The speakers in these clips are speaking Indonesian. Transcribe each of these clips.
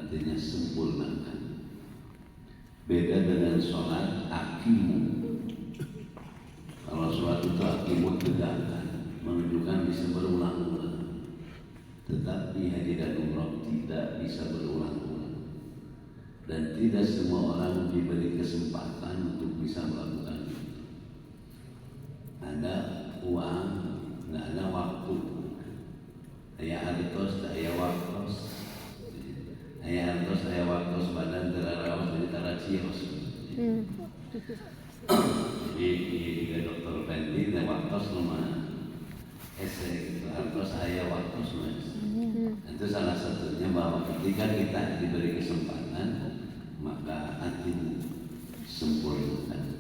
artinya sempurnakan. Beda dengan sholat akimu. Kalau sholat itu akimu tegakkan, menunjukkan bisa berulang-ulang. Tetapi haji dan umroh tidak bisa berulang-ulang. Dan tidak semua orang diberi kesempatan untuk bisa melakukan itu. Ada uang, nggak ada waktu. Aya hartos, aya waktos. Aya hartos, aya waktos, badan terarawas dari taracios. Jadi di Dr. Fendi ada waktos lumayan. Itu hartos aya waktos mas. Itu salah satunya bahwa ketika kita diberi kesempatan, maka hatimu sempurnakan.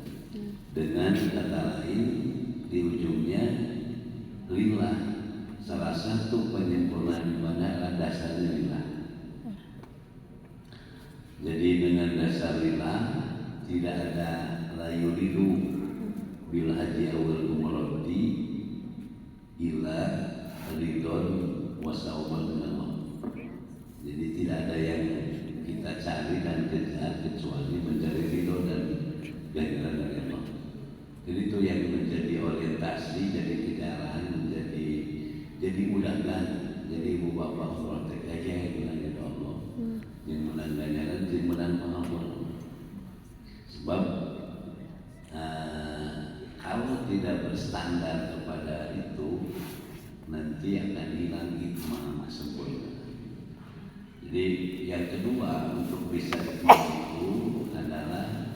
Dengan kata lain, di ujungnya lillah. Salah satu penyempurnaan ibadah adalah dasarnya lillah. Jadi dengan dasar lillah tidak ada la yuridu bil haji awal umrati illa ridon wasauman Allah. Jadi tidak ada yang kita cari dan kejar kecuali mencari ridho dan ganjaran dari Allah. Jadi itu yang menjadi orientasi, jadi kejaran, jadi mudah-mudahan. Jadi ibu bapak protek aja yang menang dari Allah, yang menang ganjaran, yang menang pengampun. Sebab kalau tidak berstandar kepada itu, nanti akan hilang hikmah sempurna. Jadi yang kedua untuk bisa itu adalah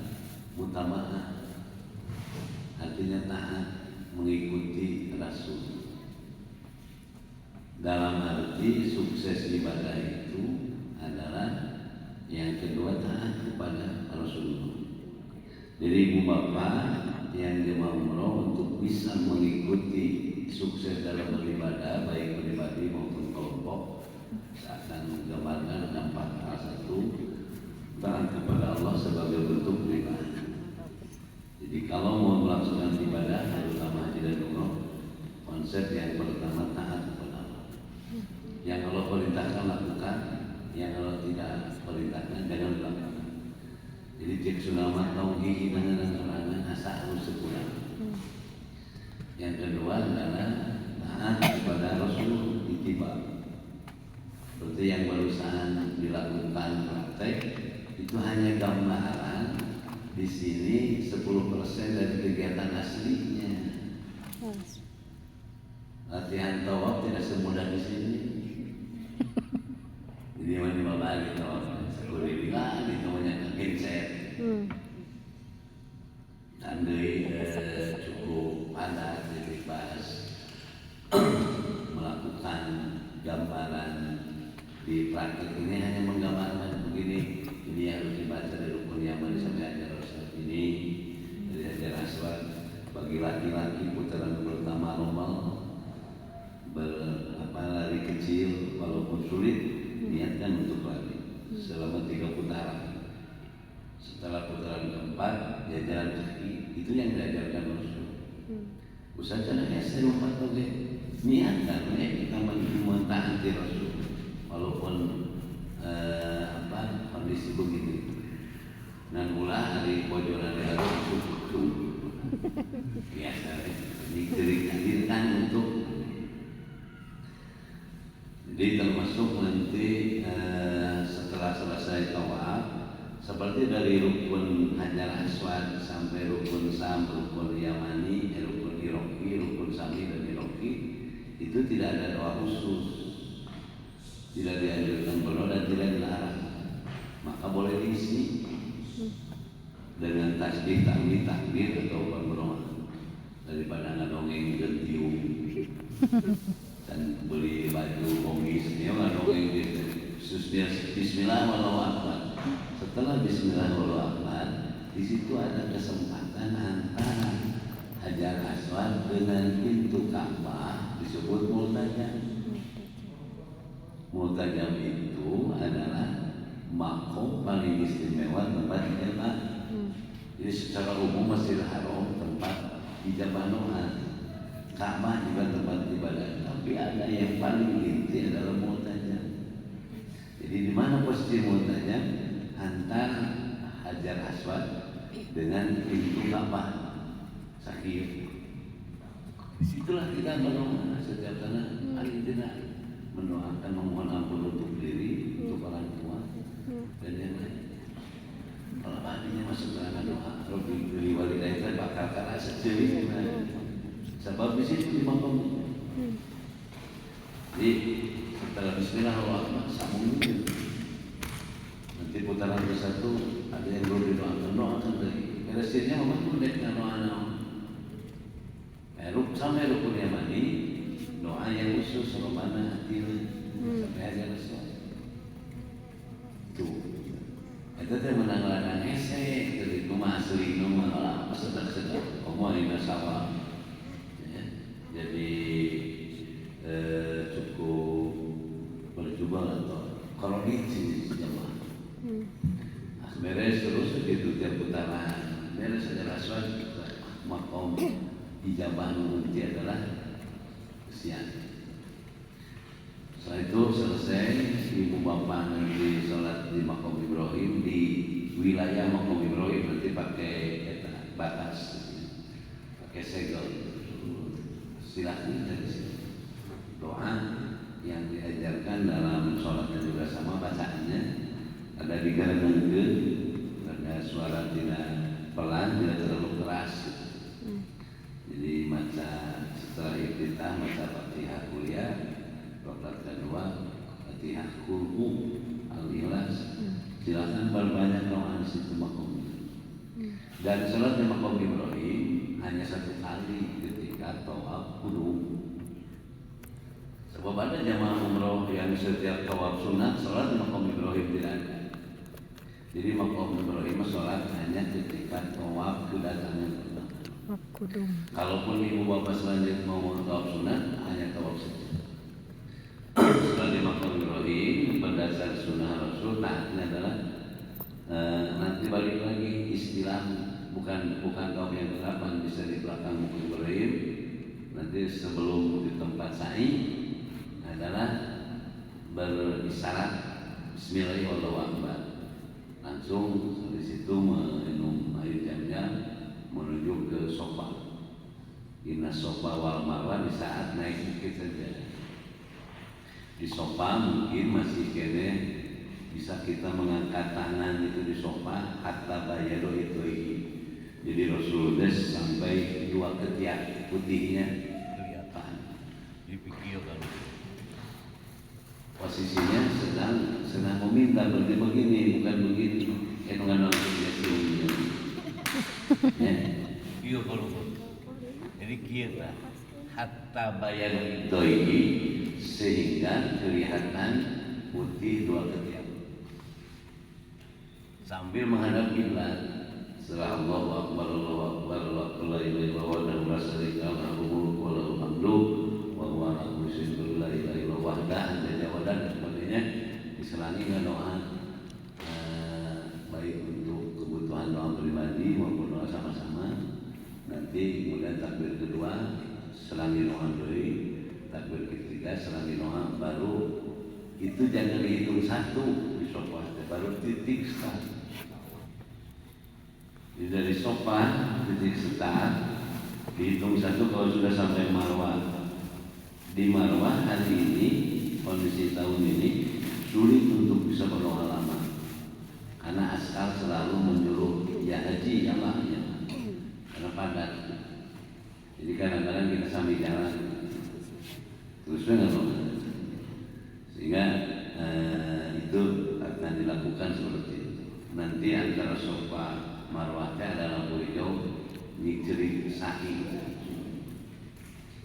mutaba'ah, artinya taat mengikuti Rasul. Dalam arti sukses ibadah itu adalah yang kedua taat kepada Rasulullah. Jadi ibu bapak yang jemaah umroh untuk bisa mengikuti sukses dalam beribadah baik pribadi maupun kelompok, akan menggambarkan dampak hal satu, taat kepada Allah sebagai bentuk beribadah. Jadi kalau mau melaksanakan ibadah, terutama haji dan umroh, konsep yang pertama taat kepada Allah. Yang Allah perintahkan lakukan, yang Allah tidak perintahkan jangan lakukan. Jadi cek sulama tauhid dengan sorangan asa harus sekurang. Yang kedua adalah taat kepada Rasul ittiba. Seperti yang barusan dilakukan praktek, itu hanya gambaran. Di sini 10% dari kegiatan aslinya. Latihan tawaf tidak semudah di sini. Jadi mana balik tawaf, sekali lagi namanya kegenset. Tandai cukup padat, bebas melakukan gambaran. Di praktik ini hanya menggambarkan begini, ini harus dibaca dari rukun Yaman sampai Hajar Aswad ini, dari Hajar Aswad bagi laki-laki putaran pertama normal lari kecil walaupun sulit, niatkan untuk lari selama 3 putaran. Setelah putaran keempat dia jalan kaki, itu yang diajarkan Rasul. Usaha caranya saya lompat oke, niatkan kita mentaati Rasul walaupun kondisi begini. Dan mulai hari pojonan harus cukup biasa dihadirkan untuk. Jadi termasuk nanti setelah selesai tawaf, seperti dari rukun Hajar Aswad sampai rukun Sam, rukun Yamani, rukun Iroki, rukun Sami dan Iroki, itu tidak ada doa khusus, tidak dianjurkan berdoa dan tidak dilarang. Maka boleh diisi dengan tasbih, tahmid, takbir atau berdoa daripada ngadongeng gentiung dan beli baju komis. Dia ngadongeng Bismillah wallahu akbar. Setelah Bismillah wallahu akbar, di situ ada kesempatan antara Hajar Aswad dengan pintu Ka'bah disebut multajam. Multajam itu adalah makom paling istimewa tempat ibadah. Jadi secara umum Masjidil Haram tempat ijabah doa, Ka'bah juga tempat ibadah. Tapi ada yang paling inti adalah multajam. Jadi di mana kesimpulannya antara Hajar Aswad dengan pintu Ka'bah Sakir. Disitulah kita berdoa setiap sana hari tidak mendoakan memohon ampun untuk diri, untuk orang tua dan yang lain. Kalau hatinya masuk dalam doa, Rabbi beri walidayya bakal kalah seceri. Sebab di situ di makam. Jadi setelah Bismillah Allah sambung nanti putaran ke satu ada yang belum doakan dari resirnya memang udah doa. Sampai rukun yamani doa yang khusus Rabbana atina sampai aja Rasul itu teh menanggalan ese dari rumah asli rumah apa sedang omong ini masalah jadi cukup berjuang atau kalau di jemaah beres terus begitu tiap putaran beres saja Rasul makom ijabah nanti adalah kesian. Setelah itu selesai ibu bapak nanti sholat di makam Ibrahim di wilayah makam Ibrahim nanti pakai batas, pakai segel. Silahkan dari sini. Doa yang diajarkan dalam sholatnya juga sama bacaannya ada digerakkan ada suara tidak pelan tidak terlalu keras. Jadi baca setelah iftitah baca Fatihah kuliah, rakaat kedua Fatihah kulhu al-ikhlas. Silakan berbanyak doa di situ makom. Dan salat di makom Ibrahim hanya satu kali ketika tawaf qudum. Sebab ada jamaah umroh yang setiap tawaf sunat salat di makom Ibrahim tidak ada. Jadi makom Ibrahim salat hanya ketika tawaf kedatangan. Kalaupun ibu bapak selanjutnya mau tawaf sunat hanya tawaf saja. Setelah di makam Ibrahim berdasar sunnah Rasul taatnya adalah nanti balik lagi istilah bukan tawaf yang ke-8 bisa di belakang makam Ibrahim nanti sebelum di tempat sa'i adalah berisyarat Bismillahirrahmanirrahim langsung di situ minum air jam-jam menuju ke sofa. Inna sofa wal marwah di saat naik bukit saja. Di sofa mungkin masih kene bisa kita mengangkat tangan itu di sofa hatta bayado itu. Jadi Rasulullah sampai dua ketiak putihnya kelihatan. Dipikir kalau posisinya sedang meminta begini bukan begini. Dengan orang biasa. Iya kalau jadi kita hatta bayan doi sehingga kelihatan putih dua ketiak sambil menghadap kiblat. Setelah Allahu Akbar la ilaha illallah wa la syarika lahu wa lahul hamdu wa huwa ala kulli syai'in la ilaha illallah wahdahu la syarika dan sebagainya diselangi dengan doa baik untuk kebutuhan doa pribadi maupun doa sama-sama. Nanti kemudian takbir kedua selangi doa doi, takbir ketiga selangi doa baru itu jangan dihitung satu di sofa baru titik start. Jadi dari sofa titik start dihitung satu kalau sudah sampai marwah. Di marwah hari ini kondisi tahun ini sulit untuk bisa berdoa lama. Karena askar selalu menyuruh ya haji ya lah ya. Karena padat. Jadi kadang-kadang kita sambil jalan terus nggak sehingga itu akan dilakukan seperti itu. Nanti antara sofa marwahnya adalah lampu hijau diceri sa'i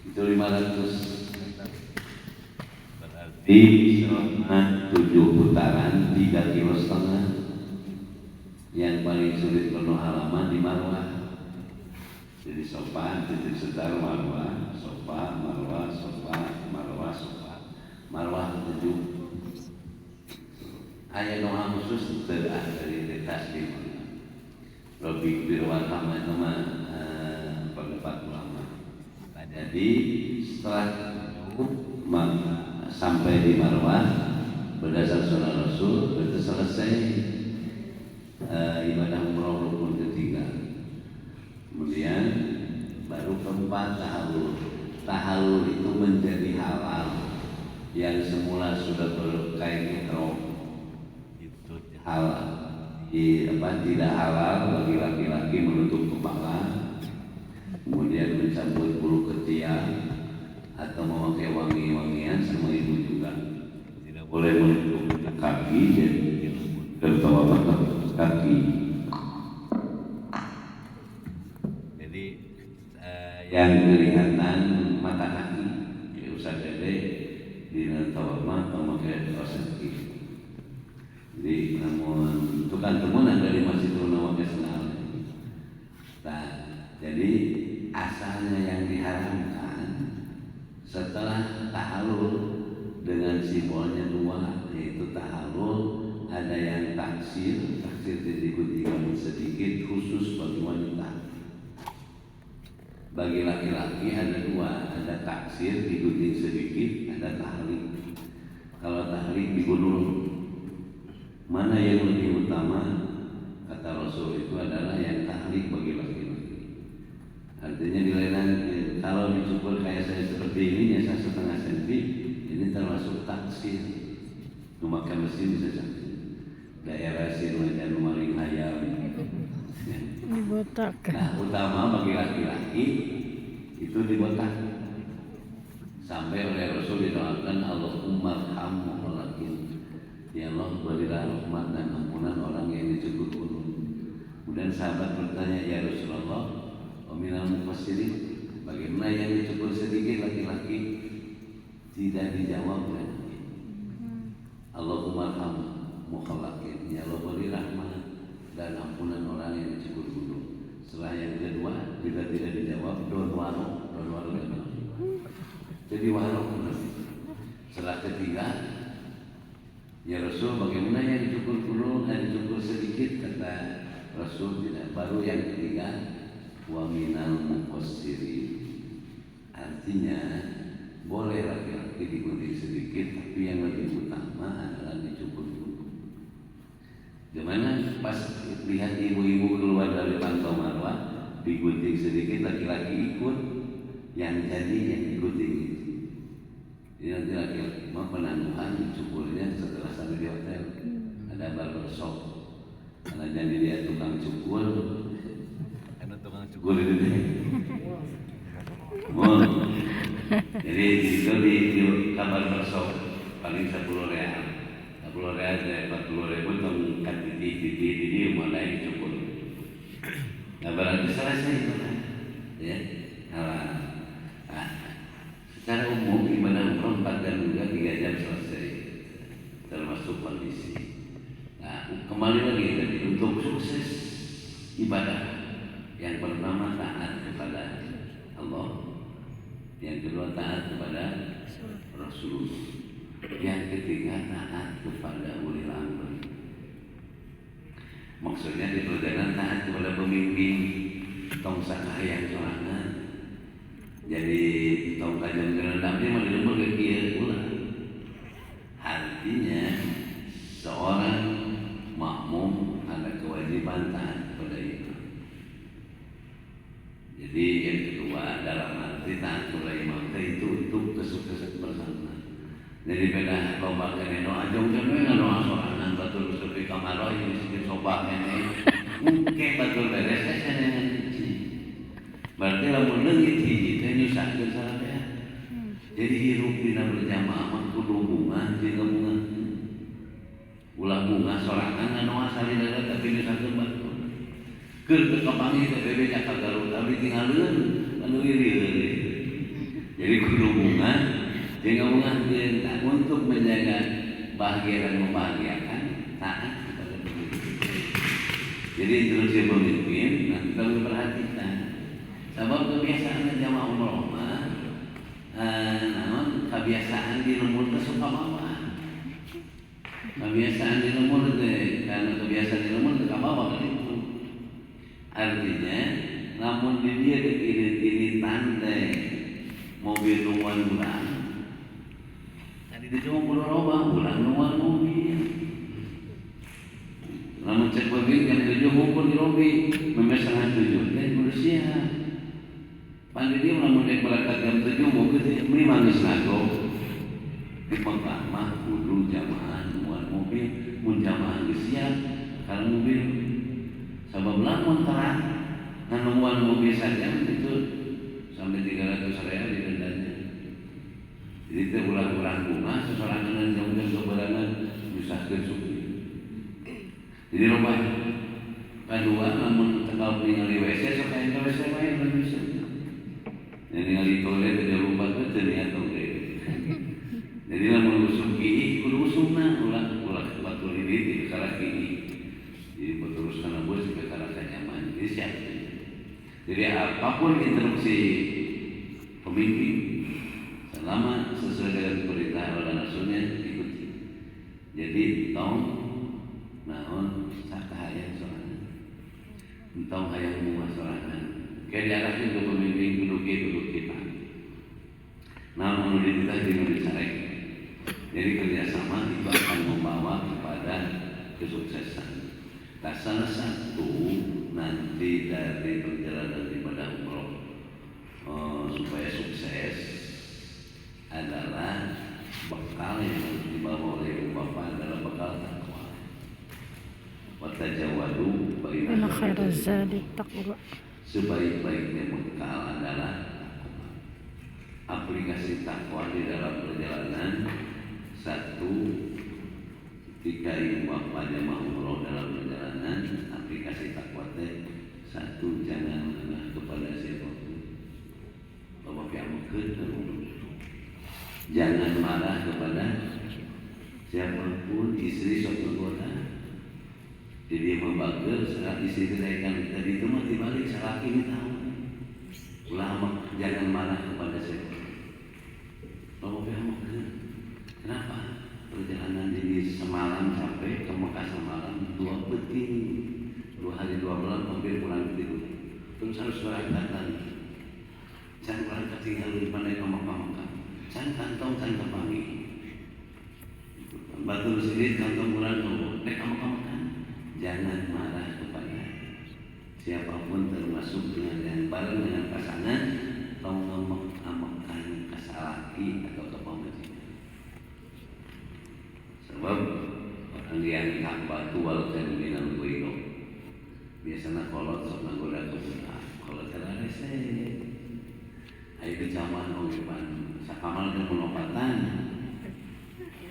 itu 500 berarti selama 7 putaran 3,5 kilo. Yang paling sulit penuh halaman di marwah. Jadi sofa titik setar marwah, sofa marwah, sofa marwah, sofa marwah 7. Ayat doa khusus dari tasbih. Robik birwan sama nama pendapat ulama. Jadi setelah sampai di marwah berdasar sunnah Rasul itu selesai ibadah umroh rukun ketiga. Kemudian baru keempat tahallul. Tahallul itu menjadi halal yang semula sudah berkain ihram itu halal. Tidak halal bagi laki-laki menutup kepala, kemudian mencabut bulu ketiak atau memakai wangi-wangian, sama itu juga tidak boleh menutup kaki terutama kaki. Jadi yang kelihatan mata kaki ya usah dede di tawama memakai kaos kaki. Jadi namun tukang temuan dari Masjidul Nawawi Senal. Nah, jadi asalnya yang diharamkan setelah tahallul dengan simbolnya dua, yaitu tahallul ada yang taksir diikuti sedikit khusus bagi wanita. Bagi laki-laki ada dua, ada taksir diikuti sedikit, ada tahlik. Kalau tahlik digunung, mana yang lebih utama? Kata Rasul itu adalah yang tahlik bagi laki-laki. Artinya kalau dicukur kayak saya seperti ini, ya 1,5 cm, ini termasuk taksir. Memakai mesin bisa sampai daerah sini dan maling hayam. Dibotak. Nah, utama bagi laki-laki itu dibotak. Sampai oleh Rasul didoakan Allahumma arhamhu walakin, ya Allah berilah rahmat dan ampunan orang yang dicukur gunung. Kemudian sahabat bertanya, ya Rasulullah, minal mufassirin, bagaimana yang dicukur sedikit laki-laki? Tidak dijawab oleh Nabi. Allahumma arhamhu mukhalakin, ya Allah beri rahmat dan ampunan orang yang dicukur gunung. Setelah yang kedua juga tidak dijawab, don waro jadi waro. Setelah ketiga, ya Rasul bagaimana yang dicukur gunung dan dicukur sedikit? Kata Rasul tidak. Baru yang ketiga, wa minal mufassirin, artinya boleh laki-laki digunting sedikit, tapi yang lebih utama adalah dicukur dulu. Gimana pas lihat ibu-ibu keluar dari pantau marwah, digunting sedikit, laki-laki ikut, yang jadi yang digunting itu. Jadi nanti laki-laki mau penangguhan cukurnya setelah sampai di hotel, ada barbershop. Karena jadi dia tukang cukur, karena tukang cukur itu deh. Jadi itu di kamar barbershop paling 10 real. 10 real dari 40.000 tongkat di mulai dicukur. Nah berarti selesai itu kan, ya. Nah, secara umum ibadah umroh 4 jam juga 3 jam selesai, termasuk kondisi. Nah kembali lagi tadi, untuk sukses ibadah, yang pertama taat kepada Allah, yang kedua taat kepada Rasulullah, yang ketiga taat kepada ulil amri. Maksudnya di perjalanan taat kepada pemimpin, tong sakayang sorangan. Jadi tong kajang gerendam dia malah lembur ke kieu ulah. Artinya seorang makmum ada kewajiban taat kepada imam. Jadi yang kedua dalam arti taat kepada imam itu untuk kesuksesan bersama. Jadi beda lomba kene doa jong doa sorangan batul sepi kamar ini sedikit sobat ini mungkin batul beres saya. Berarti lamun leungit hiji teh nyusahkeun salamea. Jadi hirup dina berjamaah mah kudu bunga jeung bunga. Ulah bunga sorangan nganoa salilada tapi nyusahkeun batul. Keur teu kapanggih teh bebe nya ka Garut abdi tinggalieun anu iri. Jadi kudu bunga jeung bunga teh untuk menjaga bahagia dan membahagiakan taat kepada pemimpin. Jadi terus si pemimpin nanti kalau perhatikan. Sebab kebiasaan jamaah umroh mah, namun kebiasaan di lembur itu suka bawa. Kebiasaan di lembur itu, karena kebiasaan di lembur itu bawa kan itu. Artinya, namun di dia ini tandai mobil nungan bulan. Tadi itu cuma pulau roba bulan nungan mobil. naik berangkat jam 7 mau ke ini mangis nago di Mekah mah kudu jamaah muat mobil mun jamaah geus siap kalau mobil sabab lamun terang nganuan mobil saja itu sampai 300 real di dendanya. Jadi itu ulang-ulang bunga sesorangan jam-jam keberangan nyusahkeun suku. Jadi loba kadua namun tekal ningali WC sok aya ka WC wae mun bisa. Jadi ningali toilet teh lupa teh ternyata oge. Jadi lamun usum kieu kudu usumna ulah batur ini di kala kieu. Jadi teruskan bos ke kala nyaman. Jadi siap. Jadi apapun instruksi pemimpin selama sesuai dengan perintah Allah dan Rasulnya ikuti. Jadi tong naon sakahaya sorangan, tong hayang muas sorangan. Kayak diarahkan ke pemimpin duduk kita. Namun kita dicarek. Jadi kerjasama itu akan membawa kepada kesuksesan. Nah, salah satu nanti dari perjalanan ibadah umroh supaya sukses adalah bekal yang harus dibawa oleh Bapak adalah bekal takwa. Watajawadu baina khairaz zadi taqwa. Sebaik-baiknya bekal adalah takwa. Aplikasi takwa di dalam perjalanan satu ketika ibu bapaknya mau umroh dalam perjalanan aplikasi takwa teh satu jangan marah kepada siapapun. Bapak yang jangan marah kepada siapapun. Istri sok menggoda jadi membager saat istri kenaikan tadi itu mah dibalik salah ini tahu ulama jangan marah kepada siapapun. Bapak yang kenapa perjalanan jadi semalam sampai ke Mekah semalam 2 peting 2 hari 2 malam hampir pulang tidur terus harus berangkatan jangan berangkat tinggal di mana ke Mekah jangan kantong jangan kepangi batu sendiri kantong bulan naik ke Mekah jangan marah kepada siapapun termasuk dengan yang bareng dengan pasangan atau mengamalkan kesalaki atau kepemajikan. Sebab orang yang batu wal terminal buino biasanya kolot sok nanggoda kebuka kolot terang rese ayo kecaman ogepan sakamal ke penopatan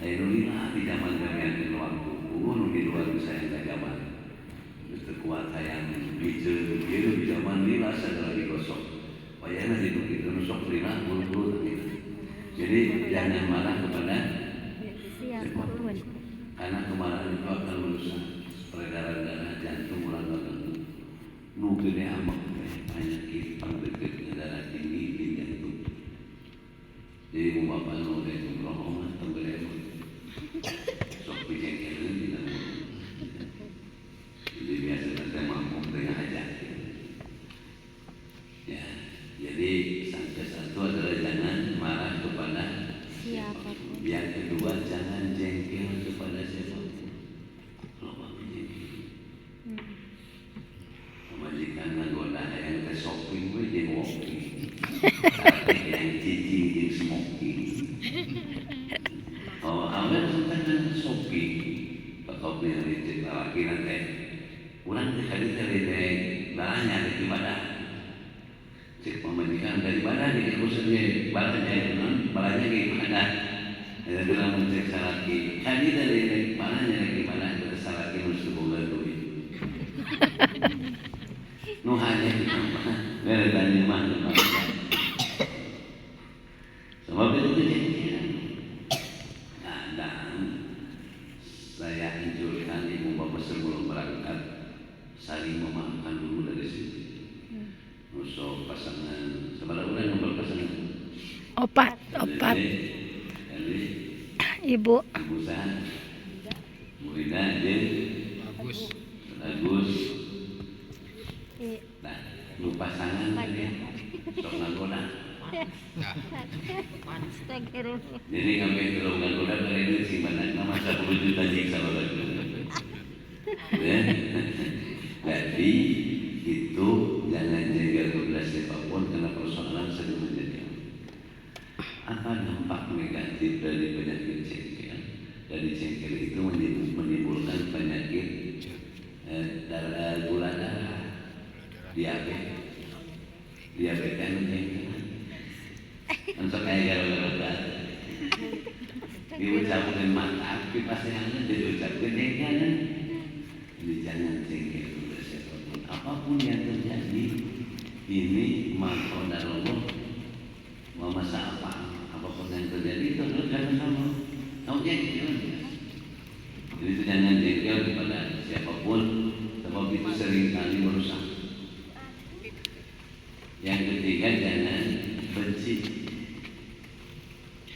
ayo nulila di zaman kalian di waktu nu di luar saya yang zaman terkuat yang bijil gitu di zaman lila segala digosok wayana itu nusok lila bulu-bulu gitu. Jadi jangan marah kepada siapapun karena kemarahan itu akan merusak peredaran darah jantung ulang tertentu nukilnya amak penyakit pangdeketnya darah tinggi di jantung. Jadi mau bapak nu itu rohong tenggere sok bijengkeun di dalam. Jadi biasanya saya mampu dengan hajat. Ya, jadi sampai satu adalah jangan marah kepada siapapun. Yang kedua jangan jengkel kepada siapapun. Loba jengkel. Majikan nggoda yang ke shopping we jeung walking. Yang cicing jeung smoking. Oh, awal sudah shopping. Bakal punya licin laki nanti. Ulang sekali dari barangnya dari ibadah. Cek pemajikan dari ibadah di khususnya barangnya itu barangnya di ibadah. Ada dalam mencek salaki. Kali dari barangnya dari ibadah dari salaki mesti boga duit. Nuhanya ditambah. Dari tanya mana? Sebab itu kejadian. Kadang saya anjurkan ibu bapak sebelum berangkat saling memaafkan dulu dari situ. Nusok pasangan sebenarnya udah nomor pasangan opat jadi ibu saya Bu Ida Agus nah lu pasangan tadi sok ngagoda jadi ngambil kalau ngagoda kali ini simpanan masa 10 juta jik sama lagi jadi itu jangan jaga kepada siapapun karena persoalan sering menjadi negatif dari penyakit cengkel. Dari cengkel itu menimbulkan penyakit gula darah, diabetes kan cengkel. Untuk kayak gara-gara diucapkan mantap, tapi pasti hanya diucapkan cengkel. Jadi jangan cengkel kepada siapapun. Apapun yang terjadi, ini makhluk dari Allah. Mau masak apapun yang terjadi itu adalah karena kamu jengkel. Jadi itu jangan jengkel kepada siapapun, sebab itu seringkali merusak. Yang ketiga, jangan benci.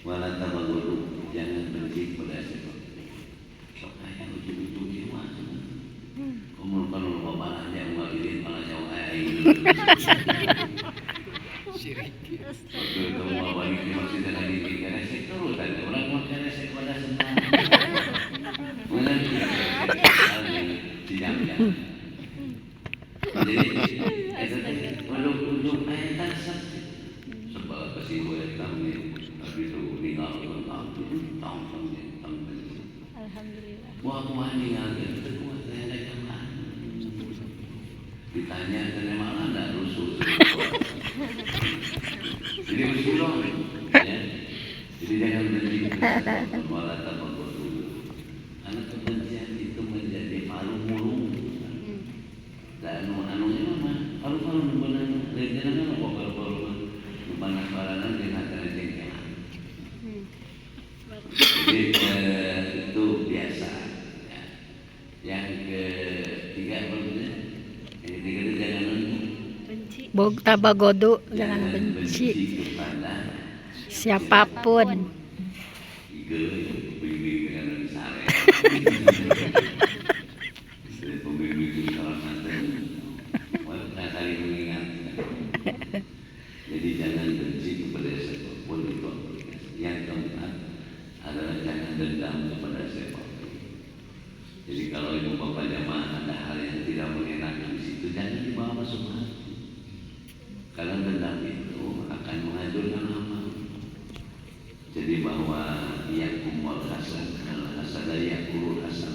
Wala tabaghadu, jangan benci kepada siapapun. Soalnya ujung-ujung jiwa. Kamu kalau bapak aja mengakhiri malah jauh air. Waktu kamu mau balik di masjid dan lagi di resek terus ada orang mau resek pada senang. Mana tidak. Jadi itu ujung ayat tasab. Sebab kasih buat kami tapi itu tinggal tahun. Alhamdulillah. Wah aku mandi lagi itu kuat saya ada jamaah. Ditanya dari mana ada rusuh. Jadi bersyukur, ya. Jadi jangan benci malah tambah dulu. Karena kebencian itu menjadi palu-mulu. Dan anu-anunya mah palu-palu benar. Jangan apa palu-palu panas paranan di antara jengkelan. Jadi itu biasa. Ya. Yang ketiga apa namanya? Yang ketiga itu jangan Tabaghadu, jangan benci siapapun. Jadi jangan benci kepada siapapun itu. Yang keempat adalah jangan dendam kepada siapapun. Jadi kalau ibu bapak jamaah ada hal yang tidak mengenakan di situ, jangan dibawa masuk hati. Karena dendam itu akan menghancurkan amal. Jadi bahwa yakumul hasan al hasada yakul hasan.